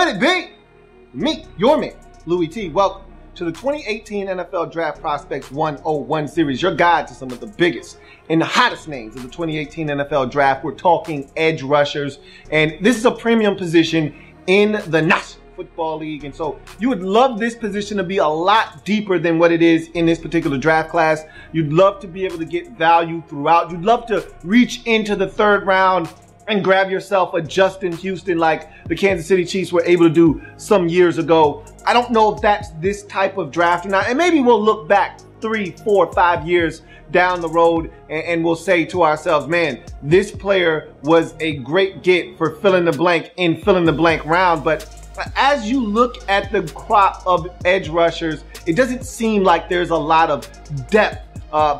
Let it be. Me, your man, Louie T. Welcome to the 2018 NFL Draft Prospects 101 series, your guide to some of the biggest and the hottest names of the 2018 NFL Draft. We're talking edge rushers, and this is a premium position in the National Football League, and so you would love this position to be a lot deeper than what it is in this particular draft class. You'd love to be able to get value throughout. You'd love to reach into the third round and grab yourself a Justin Houston like the Kansas City Chiefs were able to do some years ago. I don't know if that's this type of draft or not, and maybe we'll look back 3, 4, 5 years down the road and we'll say to ourselves, man, this player was a great get for fill in the blank in fill in the blank round. But as you look at the crop of edge rushers, it doesn't seem like there's a lot of depth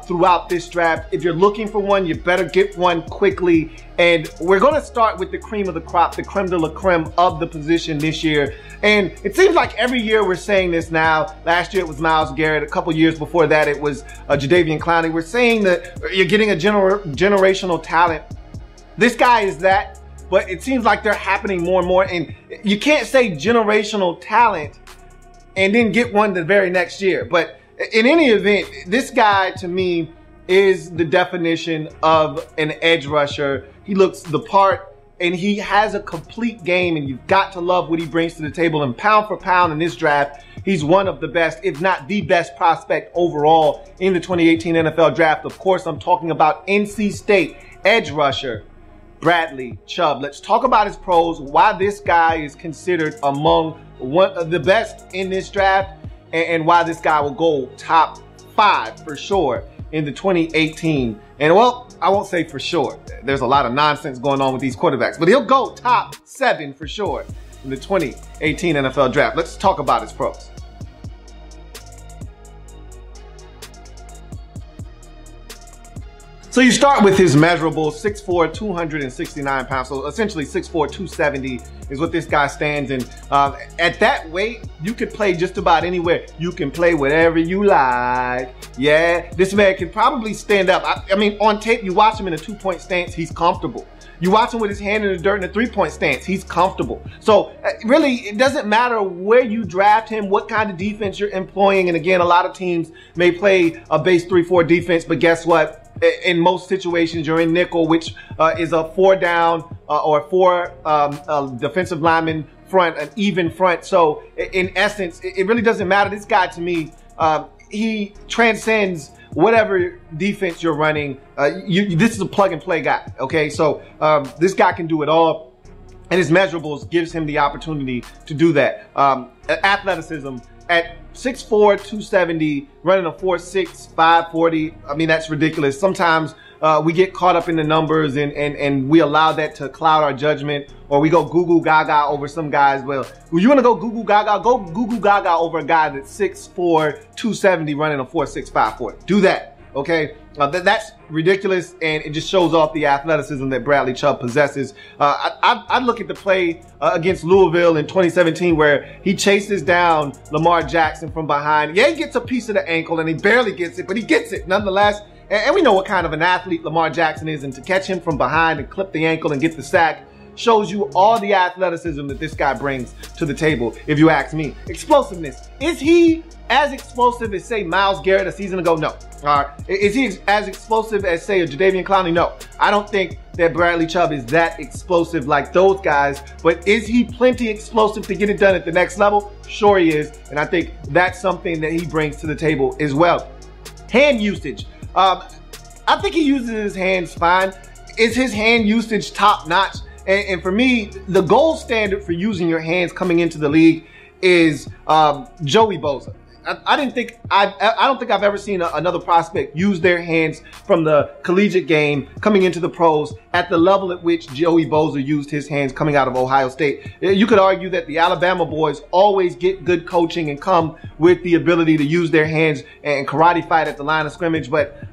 throughout this draft. If you're looking for one, you better get one quickly. And we're going to start with the cream of the crop, the creme de la creme of the position this year. And it seems like every year we're saying this now. Last year it was Myles Garrett. A couple years before that it was Jadeveon Clowney. We're saying that you're getting a generational talent. This guy is that, but it seems like they're happening more and more. And you can't say generational talent and then get one the very next year. But in any event, this guy to me is the definition of an edge rusher. He looks the part and he has a complete game, and you've got to love what he brings to the table. And pound for pound in this draft, he's one of the best, if not the best prospect overall in the 2018 NFL Draft. Of course, I'm talking about NC State edge rusher Bradley Chubb. Let's talk about his pros, why this guy is considered among one of the best in this draft, and why this guy will go top 5 for sure in the 2018. And well, I won't say for sure. There's a lot of nonsense going on with these quarterbacks, but he'll go top 7 for sure in the 2018 NFL Draft. Let's talk about his pros. So you start with his measurables, 6'4", 269 pounds. So essentially 6'4", 270 is what this guy stands in. At that weight, you could play just about anywhere. You can play whatever you like. Yeah, this man can probably stand up. I mean, on tape, you watch him in a 2-point stance, he's comfortable. You watch him with his hand in the dirt in a 3-point stance, he's comfortable. So really, it doesn't matter where you draft him, what kind of defense you're employing. And again, a lot of teams may play a base 3-4 defense, but guess what? In most situations, you're in nickel, which is a 4-down or 4 defensive lineman front, an even front. So in essence, it really doesn't matter. This guy, to me, he transcends whatever defense you're running. This is a plug-and-play guy, okay? So this guy can do it all, and his measurables gives him the opportunity to do that. Athleticism at 6'4", 270, running a 4.6, 540. I mean, that's ridiculous. Sometimes we get caught up in the numbers and we allow that to cloud our judgment, or we go goo-goo gaga over some guys. Well, you want to go goo-goo gaga over a guy that's 6'4", 270, running a 4.6, 540. Do that, okay? That's ridiculous, and it just shows off the athleticism that Bradley Chubb possesses. I look at the play against Louisville in 2017 where he chases down Lamar Jackson from behind. Yeah, he gets a piece of the ankle, and he barely gets it, but he gets it nonetheless. And we know what kind of an athlete Lamar Jackson is, and to catch him from behind and clip the ankle and get the sack shows you all the athleticism that this guy brings to the table, if you ask me. Explosiveness. Is he as explosive as, say, Myles Garrett a season ago? No. Is he as explosive as, say, a Jadeveon Clowney? No. I don't think that Bradley Chubb is that explosive like those guys, but is he plenty explosive to get it done at the next level? Sure he is, and I think that's something that he brings to the table as well. Hand usage. I think he uses his hands fine. Is his hand usage top notch? And for me, the gold standard for using your hands coming into the league is Joey Bosa. I don't think I've ever seen another prospect use their hands from the collegiate game coming into the pros at the level at which Joey Bosa used his hands coming out of Ohio State. You could argue that the Alabama boys always get good coaching and come with the ability to use their hands and karate fight at the line of scrimmage, but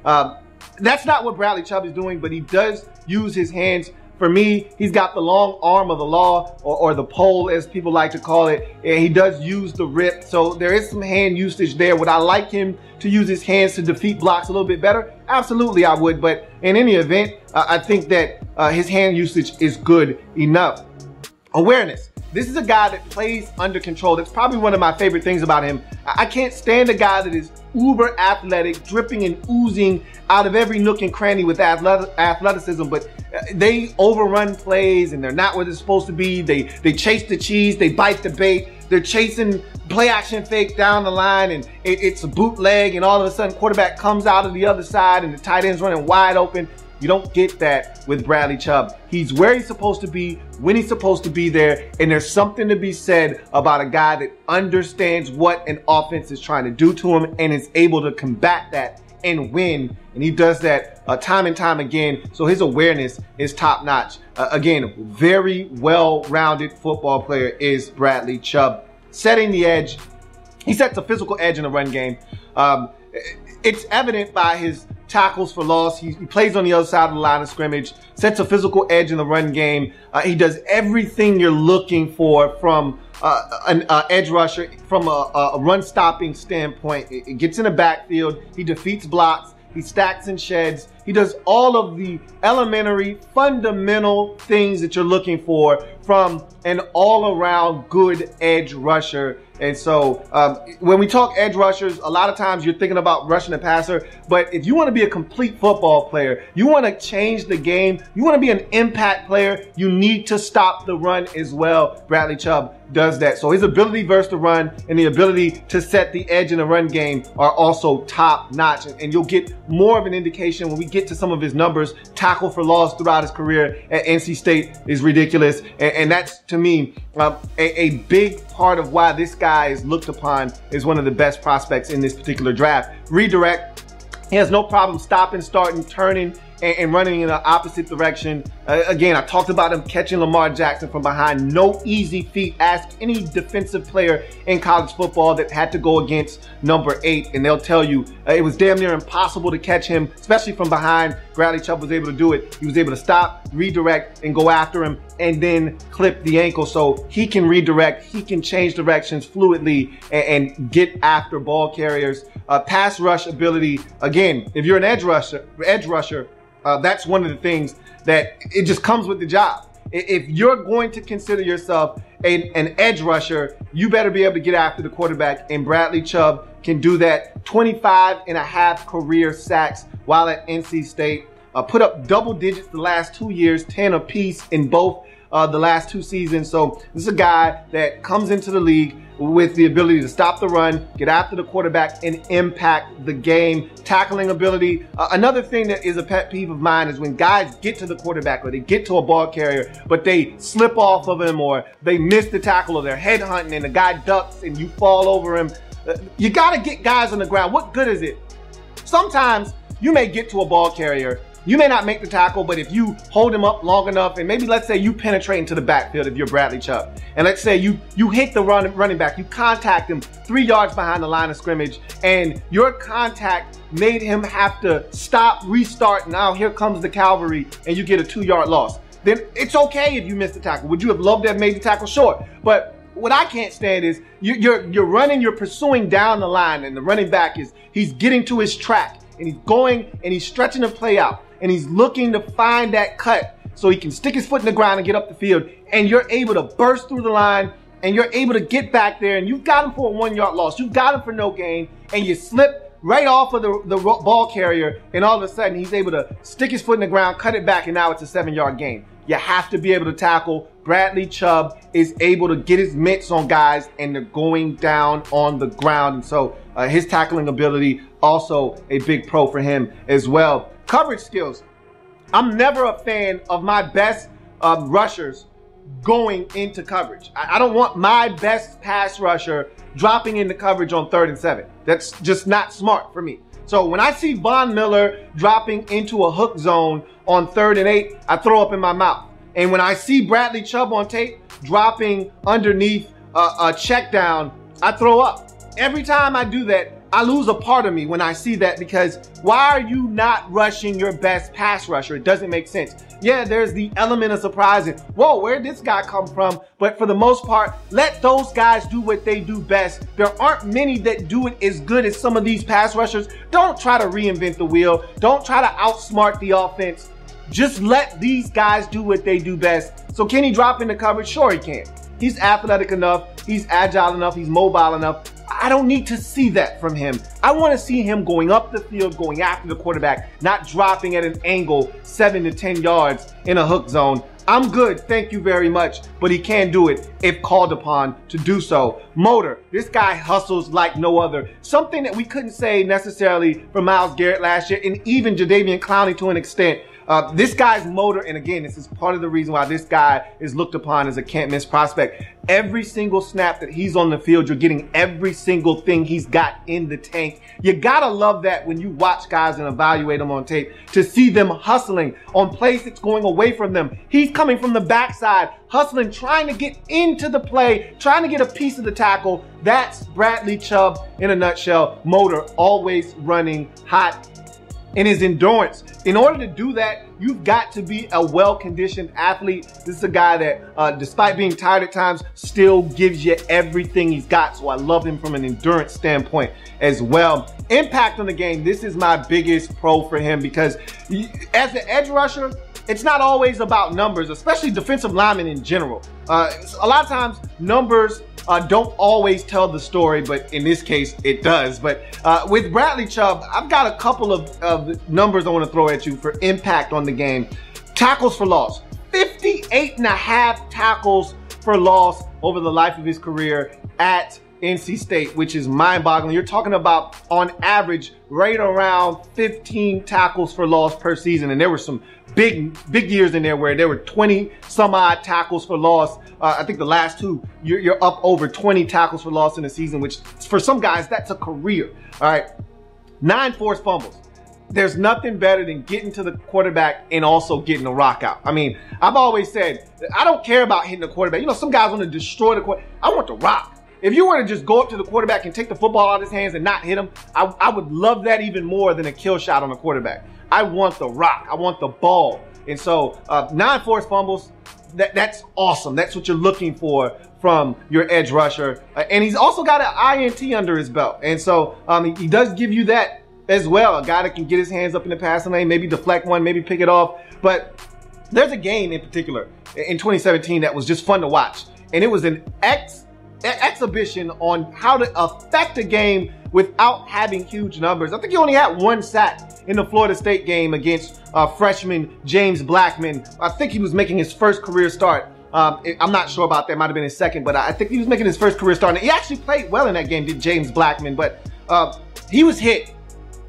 that's not what Bradley Chubb is doing, but he does use his hands. For me, he's got the long arm of the law, or the pole as people like to call it, and he does use the rip. So there is some hand usage there. Would I like him to use his hands to defeat blocks a little bit better? Absolutely I would, but in any event, I think that his hand usage is good enough. Awareness. This is a guy that plays under control. That's probably one of my favorite things about him. I can't stand a guy that is uber athletic, dripping and oozing out of every nook and cranny with athleticism, but they overrun plays and they're not where they're supposed to be. They chase the cheese, they bite the bait, they're chasing play action fake down the line, and it's a bootleg, and all of a sudden quarterback comes out of the other side and the tight end's running wide open. You don't get that with Bradley Chubb. He's where he's supposed to be, when he's supposed to be there, and there's something to be said about a guy that understands what an offense is trying to do to him and is able to combat that and win. And he does that time and time again. So his awareness is top notch. Again, very well-rounded football player is Bradley Chubb. Setting the edge, he sets a physical edge in the run game. It's evident by his tackles for loss. He plays on the other side of the line of scrimmage, sets a physical edge in the run game. He does everything you're looking for from an edge rusher, from a run-stopping standpoint. It gets in the backfield. He defeats blocks. He stacks and sheds. He does all of the elementary, fundamental things that you're looking for from an all-around good edge rusher. And so when we talk edge rushers, a lot of times you're thinking about rushing the passer. But if you want to be a complete football player, you want to change the game, you want to be an impact player, you need to stop the run as well. Bradley Chubb does that. So his ability versus the run and the ability to set the edge in the run game are also top notch. And you'll get more of an indication when we get to some of his numbers. Tackle for loss throughout his career at NC State is ridiculous. And that's, to me, a big part of why this guy is looked upon as one of the best prospects in this particular draft. Redirect, he has no problem stopping, starting, turning, and running in the opposite direction. Again, I talked about him catching Lamar Jackson from behind. No easy feat. Ask any defensive player in college football that had to go against number 8, and they'll tell you it was damn near impossible to catch him, especially from behind. Bradley Chubb was able to do it. He was able to stop, redirect, and go after him, and then clip the ankle. So he can redirect, he can change directions fluidly and get after ball carriers. Pass rush ability, again, if you're an edge rusher, that's one of the things that it just comes with the job. If you're going to consider yourself an edge rusher, you better be able to get after the quarterback, and Bradley Chubb can do that. 25.5 career sacks while at NC State. Put up double digits the last 2 years, 10 apiece in both the last 2 seasons. So this is a guy that comes into the league with the ability to stop the run, get after the quarterback, and impact the game. Tackling ability. Another thing that is a pet peeve of mine is when guys get to the quarterback or they get to a ball carrier, but they slip off of him or they miss the tackle or they're head hunting and the guy ducks and you fall over him. You got to get guys on the ground. What good is it? Sometimes you may get to a ball carrier, you may not make the tackle, but if you hold him up long enough, and maybe let's say you penetrate into the backfield if you're Bradley Chubb, and let's say you hit the running back, you contact him 3 yards behind the line of scrimmage, and your contact made him have to stop, restart, now here comes the cavalry, and you get a 2-yard loss. Then it's okay if you miss the tackle. Would you have loved to have made the tackle? Sure. But what I can't stand is you're running, you're pursuing down the line, and the running back he's getting to his track, and he's going and he's stretching the play out, and he's looking to find that cut so he can stick his foot in the ground and get up the field, and you're able to burst through the line, and you're able to get back there, and you've got him for a 1-yard loss, you've got him for no gain, and you slip right off of the ball carrier, and all of a sudden he's able to stick his foot in the ground, cut it back, and now it's a 7-yard gain. You have to be able to tackle. Bradley Chubb is able to get his mitts on guys, and they're going down on the ground. And so his tackling ability, also a big pro for him as well. Coverage skills. I'm never a fan of my best rushers going into coverage. I don't want my best pass rusher dropping into coverage on 3rd and 7. That's just not smart for me. So when I see Von Miller dropping into a hook zone on 3rd and 8, I throw up in my mouth. And when I see Bradley Chubb on tape dropping underneath a check down, I throw up. Every time I do that, I lose a part of me when I see that, because why are you not rushing your best pass rusher? It doesn't make sense. Yeah, there's the element of surprising. Whoa, where did this guy come from? But for the most part, let those guys do what they do best. There aren't many that do it as good as some of these pass rushers. Don't try to reinvent the wheel. Don't try to outsmart the offense. Just let these guys do what they do best. So can he drop into coverage? Sure he can. He's athletic enough, he's agile enough, he's mobile enough. I don't need to see that from him. I want to see him going up the field, going after the quarterback, not dropping at an angle 7 to 10 yards in a hook zone. I'm good, thank you very much, but he can do it if called upon to do so. Motor, this guy hustles like no other. Something that we couldn't say necessarily for Myles Garrett last year, and even Jadeveon Clowney to an extent. This guy's motor, and again, this is part of the reason why this guy is looked upon as a can't-miss prospect. Every single snap that he's on the field, you're getting every single thing he's got in the tank. You gotta love that when you watch guys and evaluate them on tape, to see them hustling on plays that's going away from them. He's coming from the backside, hustling, trying to get into the play, trying to get a piece of the tackle. That's Bradley Chubb in a nutshell. Motor, always running hot. And his endurance. In order to do that, you've got to be a well-conditioned athlete. This is a guy that, despite being tired at times, still gives you everything he's got. So I love him from an endurance standpoint as well. Impact on the game. This is my biggest pro for him because as an edge rusher, it's not always about numbers, especially defensive linemen in general. A lot of times, numbers don't always tell the story, but in this case, it does. But with Bradley Chubb, I've got a couple of numbers I want to throw at you for impact on the game. Tackles for loss. 58.5 tackles for loss over the life of his career at NC State, which is mind-boggling. You're talking about, on average, right around 15 tackles for loss per season. And there were some big years in there where there were 20 some odd tackles for loss. I think the last two, you're up over 20 tackles for loss in a season, which for some guys, that's a career. All right, 9 forced fumbles. There's nothing better than getting to the quarterback and also getting a rock out. I mean, I've always said, I don't care about hitting the quarterback. You know, some guys want to destroy the quarterback. I want the rock. If you were to just go up to the quarterback and take the football out of his hands and not hit him, I would love that even more than a kill shot on the quarterback. I want the rock. I want the ball. And so 9 forced fumbles, that's awesome. That's what you're looking for from your edge rusher. And he's also got an INT under his belt. And so he does give you that as well. A guy that can get his hands up in the passing lane, maybe deflect one, maybe pick it off. But there's a game in particular in 2017 that was just fun to watch. And it was an exhibition on how to affect a game without having huge numbers. I think he only had 1 sack in the Florida State game against freshman James Blackman. I think he was making his first career start. I'm not sure about that. Might have been his second, but I think he was making his first career start. And he actually played well in that game, did James Blackman, but he was hit.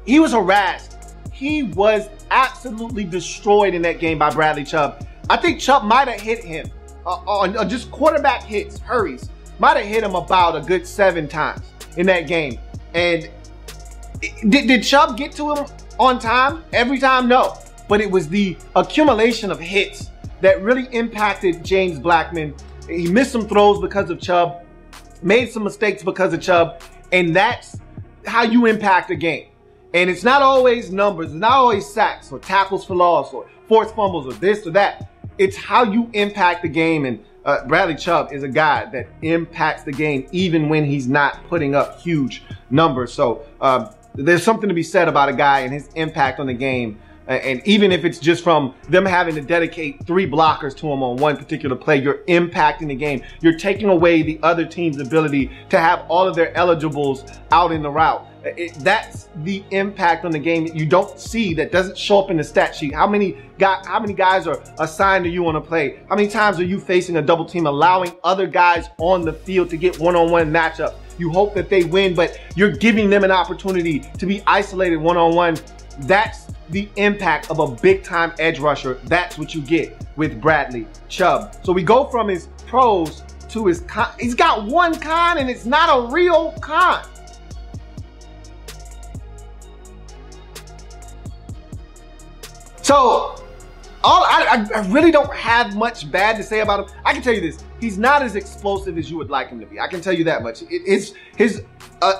He was harassed. He was absolutely destroyed in that game by Bradley Chubb. I think Chubb might have hit him on just quarterback hits, hurries. Might have hit him about a good 7 times in that game. And did Chubb get to him on time? Every time? No. But it was the accumulation of hits that really impacted James Blackman. He missed some throws because of Chubb, made some mistakes because of Chubb, and that's how you impact a game. And it's not always numbers. It's not always sacks or tackles for loss or forced fumbles or this or that. It's how you impact the game. And Bradley Chubb is a guy that impacts the game even when he's not putting up huge numbers. So there's something to be said about a guy and his impact on the game. And even if it's just from them having to dedicate 3 blockers to him on one particular play, you're impacting the game. You're taking away the other team's ability to have all of their eligibles out in the route. That's the impact on the game that you don't see, that doesn't show up in the stat sheet. How many guys are assigned to you on a play? How many times are you facing a double team, allowing other guys on the field to get one-on-one matchup? You hope that they win, but you're giving them an opportunity to be isolated one-on-one. That's the impact of a big-time edge rusher. That's what you get with Bradley Chubb. So we go from his pros to his con. He's got 1 con, and it's not a real con. So I really don't have much bad to say about him. I can tell you this. He's not as explosive as you would like him to be. I can tell you that much. His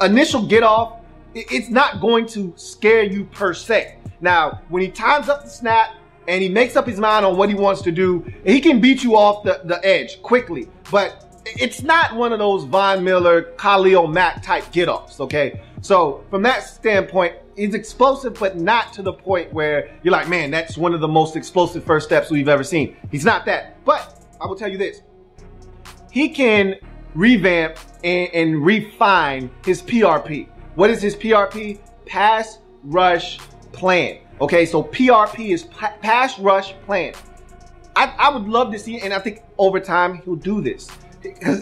initial get off, it's not going to scare you per se. Now, when he times up the snap and he makes up his mind on what he wants to do, he can beat you off the edge quickly. But it's not one of those Von Miller, Khalil Mack type get-offs, okay? So from that standpoint, he's explosive, but not to the point where you're like, man, that's one of the most explosive first steps we've ever seen. He's not that. But I will tell you this. he can revamp and refine his PRP. What is his PRP? Pass rush plan. Okay, so PRP is pass rush plan. I would love to see, and I think over time he'll do this.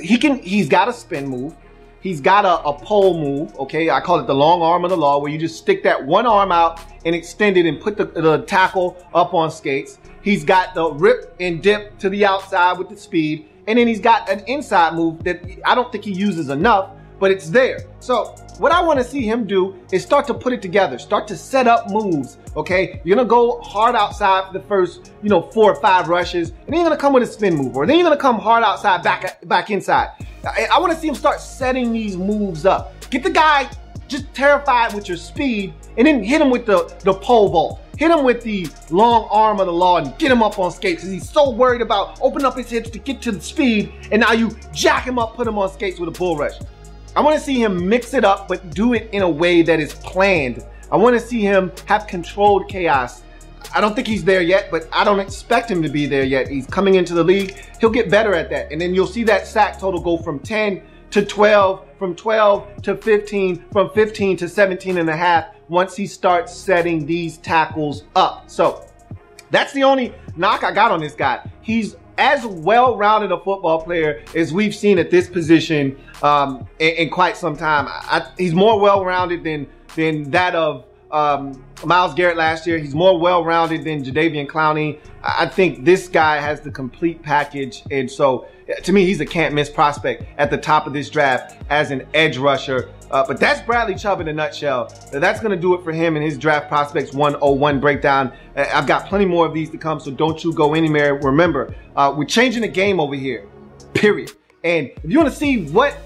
He's got a spin move. He's got a pole move, okay? I call it the long arm of the law, where you just stick that one arm out and extend it and put the tackle up on skates. He's got the rip and dip to the outside with the speed. And then he's got an inside move that I don't think he uses enough, but it's there. So what I want to see him do is start to put it together, start to set up moves, okay? You're going to go hard outside for the first, 4 or 5 rushes, and then you're going to come with a spin move, or then you're going to come hard outside, back inside. I want to see him start setting these moves up. Get the guy just terrified with your speed, and then hit him with the pole vault. Hit him with the long arm of the law and get him up on skates, because he's so worried about opening up his hips to get to the speed, and now you jack him up, put him on skates with a bull rush. I want to see him mix it up, but do it in a way that is planned. I want to see him have controlled chaos. I don't think he's there yet, but I don't expect him to be there yet. He's coming into the league. He'll get better at that. And then you'll see that sack total go from 10 to 12, from 12 to 15, from 15 to 17 and a half once he starts setting these tackles up. So that's the only knock I got on this guy. He's as well-rounded a football player as we've seen at this position in quite some time. He's more well-rounded than that of Myles Garrett last year. He's more well-rounded than Jadeveon Clowney. I think this guy has the complete package, and so to me, he's a can't-miss prospect at the top of this draft as an edge rusher. But that's Bradley Chubb in a nutshell. That's going to do it for him in his draft prospects 101 breakdown. I've got plenty more of these to come, so don't you go anywhere. Remember, we're changing the game over here, period. And if you want to see what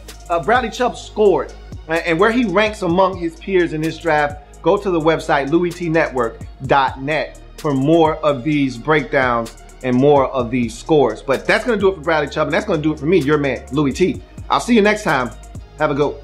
Bradley Chubb scored and where he ranks among his peers in this draft, go to the website louietnetwork.net for more of these breakdowns and more of these scores. But that's going to do it for Bradley Chubb, and that's going to do it for me, your man, Louie T. I'll see you next time. Have a good one.